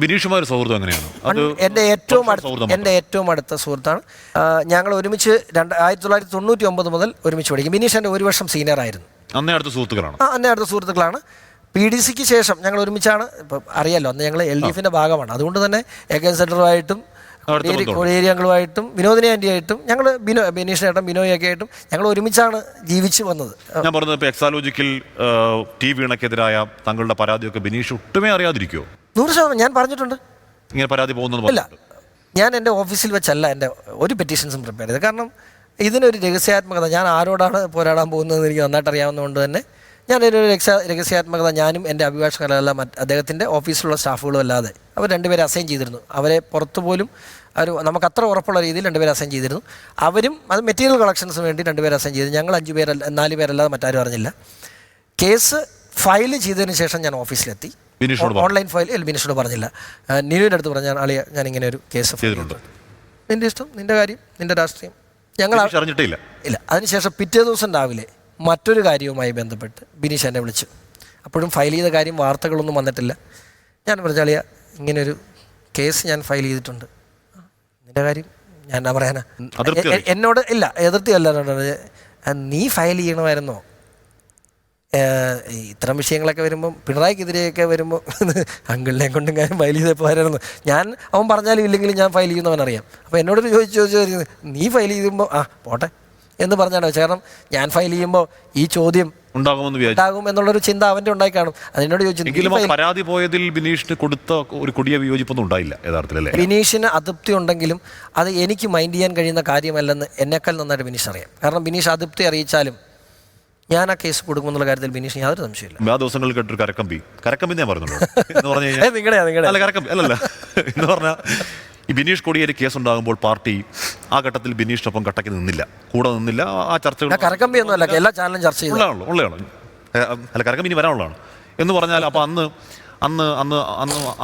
ബിനീഷുമായ ഒരു സൗഹൃദം എങ്ങനെയാണ്? എൻ്റെ ഏറ്റവും അടുത്ത സുഹൃത്താണ്. ഞങ്ങൾ ഒരുമിച്ച് 1999 മുതൽ ഒരുമിച്ച് പഠിക്കും. ബിനീഷ് എൻ്റെ 1 വർഷം സീനിയർ ആയിരുന്നു. അന്നേ അടുത്ത സുഹൃത്തുക്കളാണ്. അന്നേ അടുത്ത സുഹൃത്തുക്കളാണ്. PDCക്ക് ശേഷം ഞങ്ങൾ ഒരുമിച്ചാണ്. ഇപ്പം അറിയാലോ, അന്ന് ഞങ്ങൾ LDFിൻ്റെ ഭാഗമാണ്. അതുകൊണ്ട് തന്നെ AK സെൻറ്ററുമായിട്ടും കോടിയേരി അംഗങ്ങളുമായിട്ടും വിനോദിനി ആൻറ്റിയായിട്ടും ഞങ്ങൾ ബിനീഷിനേട്ടൻ ബിനോയൊക്കെ ആയിട്ടും ഞങ്ങൾ ഒരുമിച്ചാണ് ജീവിച്ചു വന്നത്. ഞാൻ പറഞ്ഞത് ഇപ്പോൾ എക്സാലോജിക്കൽ ടി വീണക്കെതിരായ തങ്ങളുടെ പരാതിയൊക്കെ ബിനീഷ് ഒട്ടുമേ അറിയാതിരിക്കുമോ? 100% ഞാൻ പറഞ്ഞിട്ടുണ്ട്. ഇങ്ങനെ പരാതി പോകുന്നത് ഇല്ല, ഞാൻ എൻ്റെ ഓഫീസിൽ വെച്ചല്ല എൻ്റെ ഒരു പെറ്റീഷൻസും പ്രിപ്പയർ ചെയ്തത്. കാരണം ഇതിനൊരു രഹസ്യാത്മകത, ഞാൻ ആരോടാണ് പോരാടാൻ പോകുന്നതെന്ന് എനിക്ക് നന്നായിട്ട് അറിയാവുന്നതുകൊണ്ട് തന്നെ ഞാനൊരു രഹസ്യാത്മകത ഞാനും എൻ്റെ അഭിഭാഷകരെല്ലാം അദ്ദേഹത്തിൻ്റെ ഓഫീസിലുള്ള സ്റ്റാഫുകളും അല്ലാതെ അവർ 2 പേരെ അസൈൻ ചെയ്തിരുന്നു. അവരെ പുറത്തു പോലും നമുക്ക് അത്ര ഉറപ്പുള്ള രീതിയിൽ 2 പേരെ അസൈൻ ചെയ്തിരുന്നു. അവരും അത് മെറ്റീരിയൽ കളക്ഷൻസിന് വേണ്ടി 2 പേരെ അസൈൻ ചെയ്തു. ഞങ്ങൾ 4 പേരല്ലാതെ മറ്റാരും അറിഞ്ഞില്ല. കേസ് ഫയൽ ചെയ്തതിന് ശേഷം ഞാൻ ഓഫീസിലെത്തി. ഓൺലൈൻ ഫയൽ ബിനീഷിനോട് പറഞ്ഞില്ല. നിനുവിൻ്റെ അടുത്ത് പറഞ്ഞാൽ ആളിയ ഞാനിങ്ങനെ ഒരു കേസ് ചെയ്തിട്ടുണ്ട്. നിൻ്റെ ഇഷ്ടം, നിൻ്റെ കാര്യം, നിൻ്റെ രാഷ്ട്രീയം, ഞങ്ങൾ അറിഞ്ഞിട്ടില്ല. ഇല്ല. അതിനുശേഷം പിറ്റേ ദിവസം രാവിലെ മറ്റൊരു കാര്യവുമായി ബന്ധപ്പെട്ട് ബിനീഷ് എന്നെ വിളിച്ചു. അപ്പോഴും ഫയൽ ചെയ്ത കാര്യം വാർത്തകളൊന്നും വന്നിട്ടില്ല. ഞാൻ പറഞ്ഞാളിയ ഇങ്ങനൊരു കേസ് ഞാൻ ഫയൽ ചെയ്തിട്ടുണ്ട്, നിൻ്റെ കാര്യം ഞാൻ എന്നാ പറയാനാ? എന്നോട് ഇല്ല, എതിർത്തിയല്ല, നീ ഫയൽ ചെയ്യണമായിരുന്നോ? ഇത്തരം വിഷയങ്ങളൊക്കെ വരുമ്പം പിണറായിക്കെതിരെയൊക്കെ വരുമ്പോൾ അങ്കിളിനെ കൊണ്ടും കാര്യം ഫയൽ ചെയ്തപ്പോഴായിരുന്നു ഞാൻ. അവൻ പറഞ്ഞാലും ഇല്ലെങ്കിലും ഞാൻ ഫയൽ ചെയ്യുന്നവനറിയാം. അപ്പോൾ എന്നോട് ചോദിച്ചു നീ ഫയൽ ചെയ്യുമ്പോൾ പോട്ടെ എന്ന് പറഞ്ഞാണ്. കാരണം ഞാൻ ഫയൽ ചെയ്യുമ്പോൾ ഈ ചോദ്യം ഉണ്ടാകും എന്നുള്ളൊരു ചിന്ത അവൻ്റെ ഉണ്ടായി കാണും. അതിനോട് ചോദിച്ചു. പരാതി പോയതിൽ ബിനീഷിന് കൊടുത്ത ഒരു കൊടിയ വിയോജിപ്പൊന്നും ഉണ്ടായില്ല യഥാർത്ഥത്തിൽ. ബിനീഷിന് അതൃപ്തി ഉണ്ടെങ്കിലും അത് എനിക്ക് മൈൻഡ് ചെയ്യാൻ കഴിയുന്ന കാര്യമല്ലെന്ന് എന്നെക്കാൾ നന്നായിട്ട് ബിനീഷ് അറിയാം. കാരണം ബിനീഷ് അതൃപ്തി അറിയിച്ചാലും ഞാൻ ആ കേസ് കൊടുക്കുമെന്നുള്ള കാര്യത്തിൽ ബിനീഷിന് യാതൊരു സംശയമില്ല. ആ ദിവസങ്ങളിൽ കേട്ടൊരു കരക്കമ്പി ഞാൻ പറഞ്ഞല്ലോ എന്ന് പറഞ്ഞാൽ ഈ ബിനീഷ് കോടിയേരി കേസ് ഉണ്ടാകുമ്പോൾ പാർട്ടി ആ ഘട്ടത്തിൽ ബിനീഷിനൊപ്പം കട്ടക്ക് നിന്നില്ല, കൂടെ നിന്നില്ല. ആ ചർച്ചകൾ കരക്കമ്പി ഒന്നുമല്ല, എല്ലാ ചാനലും ചർച്ച ഉള്ളതാണ്. അല്ല, കരക്കമ്പി ഇനി വരാനുള്ളതാണ് എന്ന് പറഞ്ഞാൽ അപ്പോൾ അന്ന്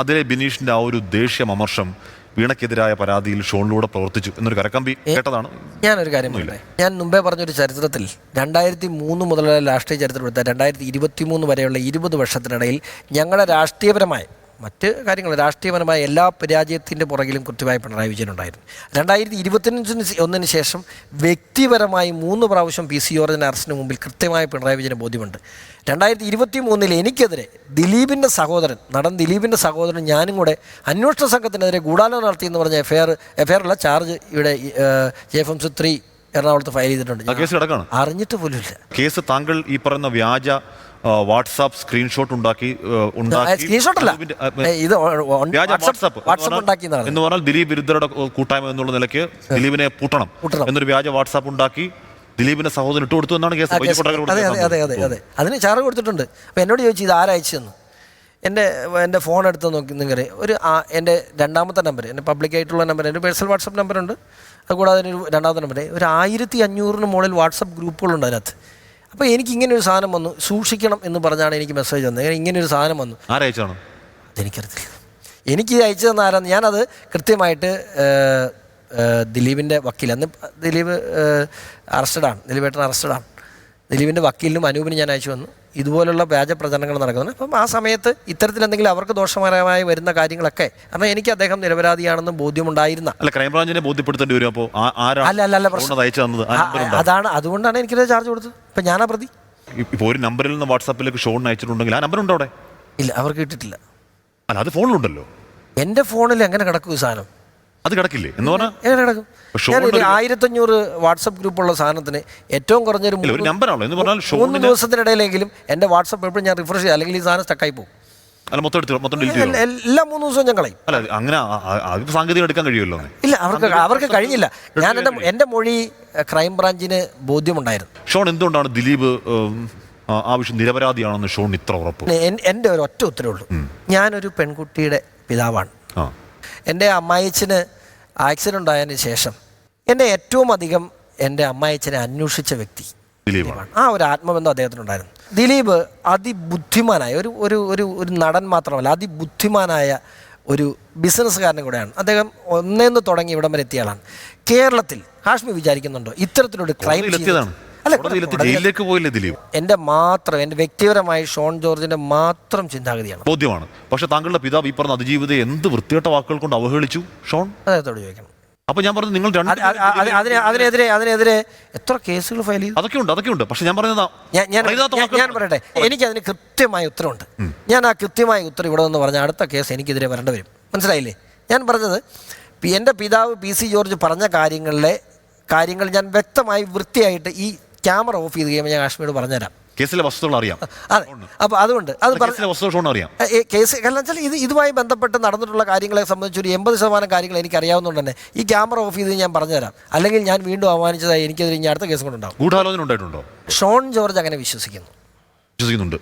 അതിലെ ബിനീഷിന്റെ ആ ഒരു ദേഷ്യം, അമർഷം വീണക്കെതിരായ പരാതിയിൽ ഷോണിലൂടെ പ്രവർത്തിച്ചു എന്നൊരു കരക്കമ്പി കേട്ടതാണ്. ഞാനൊരു കാര്യം പറയട്ടെ. ഞാൻ മുമ്പേ പറഞ്ഞൊരു ചരിത്രത്തിൽ 2003 മുതലുള്ള രാഷ്ട്രീയ ചരിത്രം എടുത്ത 2023 വരെയുള്ള 20 വർഷത്തിനിടയിൽ ഞങ്ങളുടെ രാഷ്ട്രീയപരമായ മറ്റ് കാര്യങ്ങൾ രാഷ്ട്രീയപരമായ എല്ലാ പരാജയത്തിൻ്റെ പുറകിലും കൃത്യമായി പിണറായി വിജയൻ ഉണ്ടായിരുന്നു. 2021 ശേഷം വ്യക്തിപരമായി 3 പ്രാവശ്യം PC ജോർജിൻ്റെ അറസ്റ്റിന് മുമ്പിൽ കൃത്യമായ പിണറായി വിജയന് ബോധ്യമുണ്ട്. 2023 എനിക്കെതിരെ ദിലീപിൻ്റെ സഹോദരൻ, നടൻ ദിലീപിൻ്റെ സഹോദരൻ ഞാനും കൂടെ അന്വേഷണ സംഘത്തിനെതിരെ ഗൂഢാലോചന നടത്തിയെന്ന് പറഞ്ഞ എഫ്ഐആറുള്ള ചാർജ് ഇവിടെ JFMC3 എറണാകുളത്ത് ഫയൽ ചെയ്തിട്ടുണ്ട്. അറിഞ്ഞിട്ട് പോലും ഇല്ല. കേസ് താങ്കൾ ഈ പറയുന്ന വ്യാജ വാട്സാപ്പ് സ്ക്രീൻഷോട്ട് ഉണ്ടാക്കി എന്ന് പറഞ്ഞാൽ ദിലീപ് വിരുദ്ധരുടെ കൂട്ടായ്മ എന്നുള്ള നിലയ്ക്ക് ദിലീപിനെ പൂട്ടണം എന്നൊരു വ്യാജ വാട്സാപ്പ് ഉണ്ടാക്കി ദിലീപിന്റെ സഹോദരൻ ഇട്ട് കൊടുത്തു എന്നാണ് കേസ്. അതെ, അതിന് ചാർജ് കൊടുത്തിട്ടുണ്ട്. അപ്പോൾ എന്നോട് ചോദിച്ചു ഇത് ആരയച്ചെന്ന്. എൻ്റെ ഫോൺ എടുത്ത് നോക്കി നിങ്ങളെ എൻ്റെ 2ാമത്തെ നമ്പർ, എൻ്റെ പബ്ലിക്കായിട്ടുള്ള നമ്പർ, എൻ്റെ പേഴ്സണൽ വാട്സപ്പ് നമ്പറുണ്ട്. അതുകൂടാതെ ഒരു 2ാമത്തെ നമ്പർ, ഒരു 1500 മുകളിൽ വാട്സപ്പ് ഗ്രൂപ്പുകളുണ്ട് അതിനകത്ത്. അപ്പോൾ എനിക്ക് ഇങ്ങനൊരു സാധനം വന്നു, സൂക്ഷിക്കണം എന്ന് പറഞ്ഞാണ് എനിക്ക് മെസ്സേജ് വന്നത്. ഇങ്ങനൊരു സാധനം വന്നു. ആരയച്ചാണ് അതെനിക്കറിയത്തില്ല. എനിക്ക് അയച്ചു തന്ന ആരാന്ന് ഞാനത് കൃത്യമായിട്ട് ദിലീപിൻ്റെ വക്കീൽ, അന്ന് ദിലീപ് അറസ്റ്റഡാണ്, ദിലീപേട്ടൻ അറസ്റ്റഡാണ്. ദിലീപിൻ്റെ വക്കീലിനും അനൂപിനും ഞാൻ അയച്ചു വന്നു. ഇതുപോലുള്ള വ്യാജ പ്രചരണങ്ങൾ നടക്കുന്നുണ്ട്. അപ്പം ആ സമയത്ത് ഇത്തരത്തിലെന്തെങ്കിലും അവർക്ക് ദോഷകരമായി വരുന്ന കാര്യങ്ങളൊക്കെ, കാരണം എനിക്ക് അദ്ദേഹം നിരപരാധിയാണെന്ന് ബോധ്യമുണ്ടായിരുന്ന ക്രൈംബ്രാഞ്ചിനെ ബോധ്യപ്പെടുത്തേണ്ടി വരും. അപ്പോൾ അതാണ്, അതുകൊണ്ടാണ് എനിക്കത് ചാർജ് കൊടുത്തത്. ഇപ്പം ഞാനാ പ്രതി. ഇപ്പോൾ ഒരു നമ്പറിൽ നിന്ന് വാട്സാപ്പിലേക്ക് ഷോൺ അയച്ചിട്ടുണ്ടെങ്കിൽ ആ നമ്പർ ഉണ്ടോ അവിടെ? ഇല്ല, അവർക്ക് കിട്ടിയിട്ടില്ല. അല്ല, അത് ഫോണിലുണ്ടല്ലോ. എൻ്റെ ഫോണിൽ എങ്ങനെ കിടക്കും ഈ സാധനം? അത് കിടക്കില്ലേ എന്ന് പറഞ്ഞാൽ എങ്ങനെ കിടക്കും? ഞാൻ 1500 വാട്സപ്പ് ഗ്രൂപ്പുള്ള സാധനത്തിന് ഏറ്റവും കുറഞ്ഞൊരു 3 ദിവസത്തിനിടയിലെങ്കിലും എൻ്റെ വാട്സപ്പ് എപ്പോഴും ഞാൻ റിഫ്രഷ് ചെയ്യാം, അല്ലെങ്കിൽ ഈ സാധനം സ്റ്റക്കായി പോകും. എല്ലാ 3 ദിവസവും ഞാൻ കളയും. സാങ്കേതികം എടുക്കാൻ കഴിയുമല്ലോ. ഇല്ല, അവർക്ക് കഴിഞ്ഞില്ല. ഞാൻ എൻ്റെ മൊഴി ക്രൈംബ്രാഞ്ചിന് ബോധ്യമുണ്ടായിരുന്നു. ഷോൺ എന്തുകൊണ്ടാണ് ദിലീപ് ആവശ്യം നിരപരാധിയാണെന്ന് ഷോൺ ഇത്ര ഉറപ്പ്? എൻ്റെ ഒരു ഒറ്റ ഉത്തരവുള്ളൂ. ഞാനൊരു പെൺകുട്ടിയുടെ പിതാവാണ്. എൻ്റെ അമ്മായിച്ചന് ആക്സിഡൻ്റ് ആയതിന് ശേഷം എന്നെ ഏറ്റവും അധികം എൻ്റെ അമ്മായിച്ചനെ അന്വേഷിച്ച വ്യക്തി ദിലീപാണ്. ആ ഒരു ആത്മബന്ധം അദ്ദേഹത്തിനുണ്ടായിരുന്നു. ദിലീപ് അതിബുദ്ധിമാനായ ഒരു നടൻ മാത്രമല്ല, അതിബുദ്ധിമാനായ ഒരു ബിസിനസ്സുകാരനും കൂടെയാണ്. അദ്ദേഹം ഒന്നേന്ന് തുടങ്ങി ഇവിടം വരെ എത്തിയ ആളാണ്. കേരളത്തിൽ ഹാഷ്മി വിചാരിക്കുന്നുണ്ടോ ഇത്തരത്തിലൊരു ക്രൈം? കോടതിയിലെത്തി ജയിലിലേക്ക് പോയില്ലേ ദിലീപ്? എൻ്റെ വ്യക്തിപരമായി ഷോൺ ജോർജിന്റെ മാത്രം ചിന്താഗതിയാണ്. ബോധ്യമാണ്. പക്ഷെ താങ്കളുടെ പിതാവ് ഈ പറഞ്ഞ അതിജീവിതയെ എന്ത് വൃത്തികെട്ട വാക്കുകൾ കൊണ്ട് അവഹേളിച്ചു ഷോൺ? അദ്ദേഹത്തോട് ചോദിക്കണം. അപ്പൊ ഞാൻ പറഞ്ഞു നിങ്ങൾ അതിനെതിരെ എത്ര കേസുകൾ ഫയൽ ചെയ്തു? അതൊക്കെ ഉണ്ട്. പക്ഷെ ഞാൻ പറഞ്ഞതാ, ഞാൻ പറയട്ടെ, എനിക്കതിന് കൃത്യമായ ഉത്തരവുണ്ട്. ഞാൻ ആ കൃത്യമായ ഉത്തരം ഇവിടെ നിന്ന് പറഞ്ഞ അടുത്ത കേസ് എനിക്കെതിരെ വരേണ്ടി വരും. മനസ്സിലായില്ലേ? ഞാൻ പറഞ്ഞത് എൻ്റെ പിതാവ് PC ജോർജ് പറഞ്ഞ കാര്യങ്ങൾ ഞാൻ വ്യക്തമായി വൃത്തിയായിട്ട് ഈ ക്യാമറ ഓഫ് ചെയ്ത് കഴിയുമ്പോൾ ഞാൻ കാശ്മീരോട് പറഞ്ഞുതരാം. കേസിലെ വസ്തുതകൾ അറിയാം. അതെ, അപ്പോൾ അതുകൊണ്ട് അത് അറിയാം. കേസ് കാരണം വെച്ചാൽ ഇതുമായി ബന്ധപ്പെട്ട് നടന്നിട്ടുള്ള കാര്യങ്ങളെ സംബന്ധിച്ച് ഒരു 80% കാര്യങ്ങൾ എനിക്ക് അറിയാവുന്നതുകൊണ്ട് തന്നെ ഈ ക്യാമറ ഓഫ് ചെയ്ത് ഞാൻ പറഞ്ഞുതരാം. അല്ലെങ്കിൽ ഞാൻ വീണ്ടും അവമാനിച്ചതായി എനിക്കെതിരെ ഇനി അടുത്ത കേസ് കൊണ്ടുണ്ടാകും. ഗൂഢാലോചന ഉണ്ടായിട്ടുണ്ടോ? ഷോൺ ജോർജ് അങ്ങനെ വിശ്വസിക്കുന്നുണ്ട്.